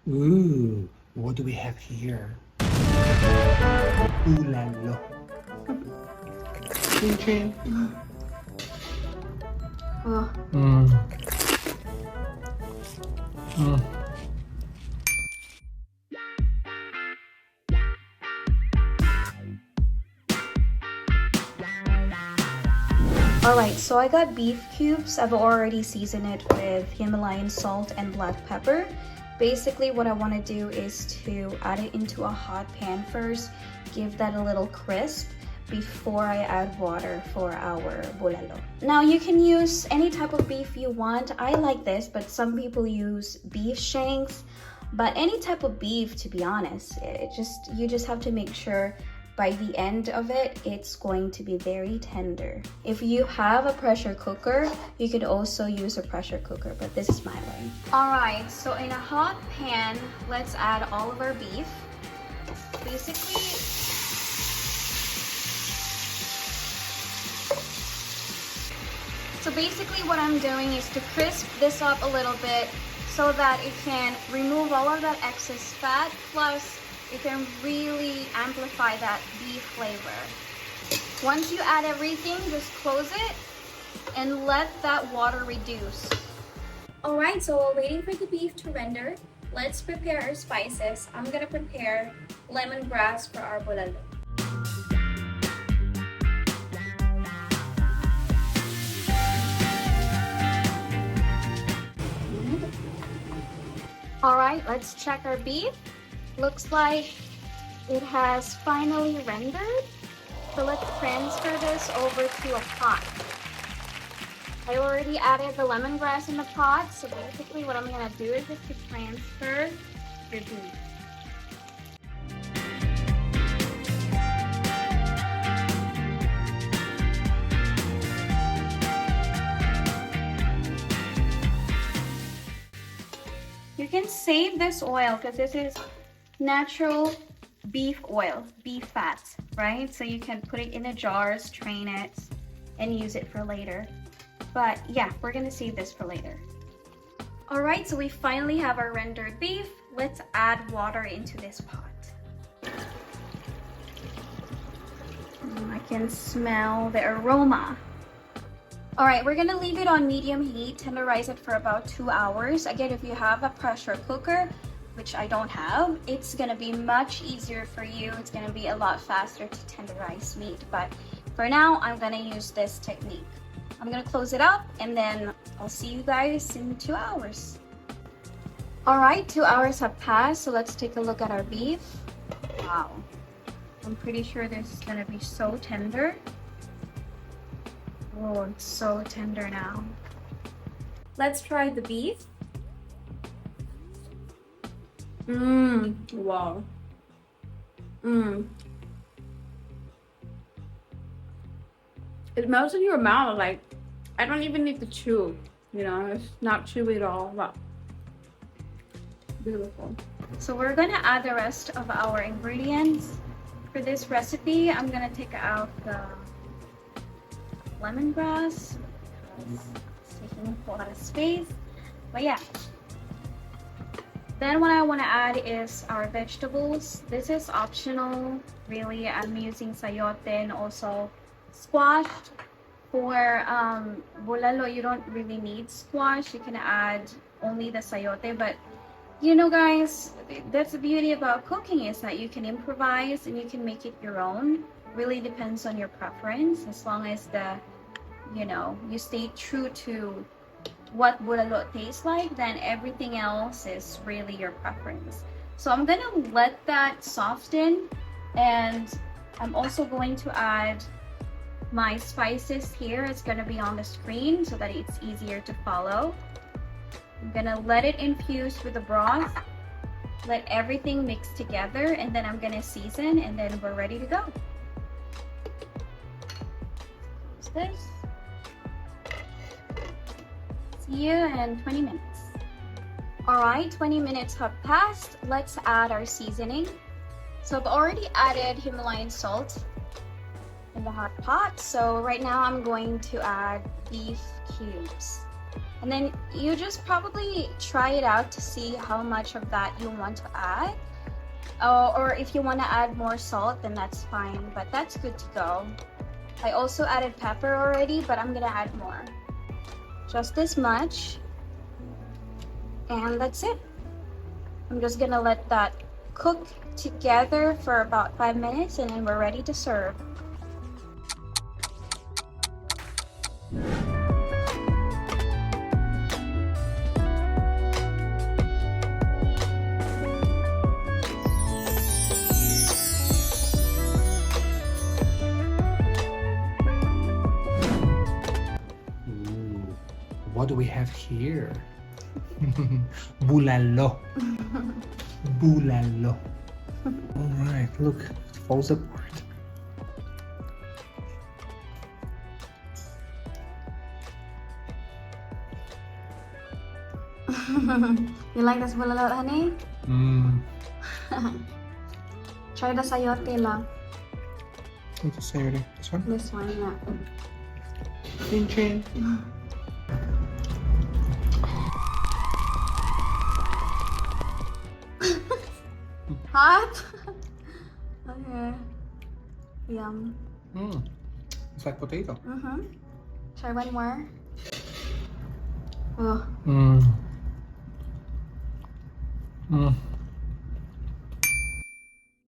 Ooh, what do we have here? Bulalo. Chin chin. Oh. Mm. Mm. Alright, so I got beef cubes. I've already seasoned it with Himalayan salt and black pepper. Basically, what I want to do is to add it into a hot pan first, give that a little crisp before I add water for our bulalo. Now, you can use any type of beef you want. I like this, but some people use beef shanks. But any type of beef, to be honest, you just have to make sure by the end of it, it's going to be very tender. If you have a pressure cooker, you could also use a pressure cooker, but this is my way. All right, so in a hot pan, let's add all of our beef. Basically, what I'm doing is to crisp this up a little bit so that it can remove all of that excess fat, plus it can really amplify that beef flavor. Once you add everything, just close it and let that water reduce. Alright, so while waiting for the beef to render, let's prepare our spices. I'm gonna prepare lemongrass for our bulalo. Alright, let's check our beef. Looks like it has finally rendered. So let's transfer this over to a pot. I already added the lemongrass in the pot, so basically what I'm gonna do is just to transfer the beef. You can save this oil because this is natural beef oil, beef fat, right? So you can put it in the jars, strain it, and use it for later. But yeah, we're gonna save this for later. All right, so we finally have our rendered beef. Let's add water into this pot. I can smell the aroma. All right, we're gonna leave it on medium heat, tenderize it for about 2 hours. Again, if you have a pressure cooker, which I don't have, it's gonna be much easier for you. It's gonna be a lot faster to tenderize meat. But for now, I'm gonna use this technique. I'm gonna close it up and then I'll see you guys in 2 hours. All right, 2 hours have passed, so let's take a look at our beef. Wow, I'm pretty sure this is gonna be so tender. Oh, it's so tender now. Let's try the beef. Wow. It melts in your mouth, like, I don't even need to chew, you know, it's not chewy at all. Wow. Beautiful. So we're gonna add the rest of our ingredients. For this recipe, I'm gonna take out the lemongrass because it's taking a lot of space. But yeah. Then what I want to add is our vegetables. This is optional, really. I'm using sayote and also squash. For bulalo, you don't really need squash. You can add only the sayote. But you know, guys, that's the beauty about cooking, is that you can improvise and you can make it your own. Really depends on your preference, as long as you stay true to what bulalo tastes like, then everything else is really your preference. So I'm gonna let that soften, and I'm also going to add my spices here. It's gonna be on the screen so that it's easier to follow. I'm gonna let it infuse with the broth, let everything mix together, and then I'm gonna season, and then we're ready to go. Close this. See you in 20 minutes. All right, 20 minutes have passed. Let's add our seasoning. So I've already added Himalayan salt in the hot pot. So right now I'm going to add beef cubes. And then you just probably try it out to see how much of that you want to add. Or if you want to add more salt, then that's fine, but that's good to go. I also added pepper already, but I'm gonna add more. Just this much. And that's it. I'm just gonna let that cook together for about 5 minutes and then we're ready to serve. Ooh, what do we have here? Bulalo. Bulalo. Alright, look, it falls apart. You like this bulalo, honey? Try the sayote lang. What's the sayote? This one? This one, yeah. Chin chin. Hot? Okay. Yum. It's like potato. Try one more. Oh.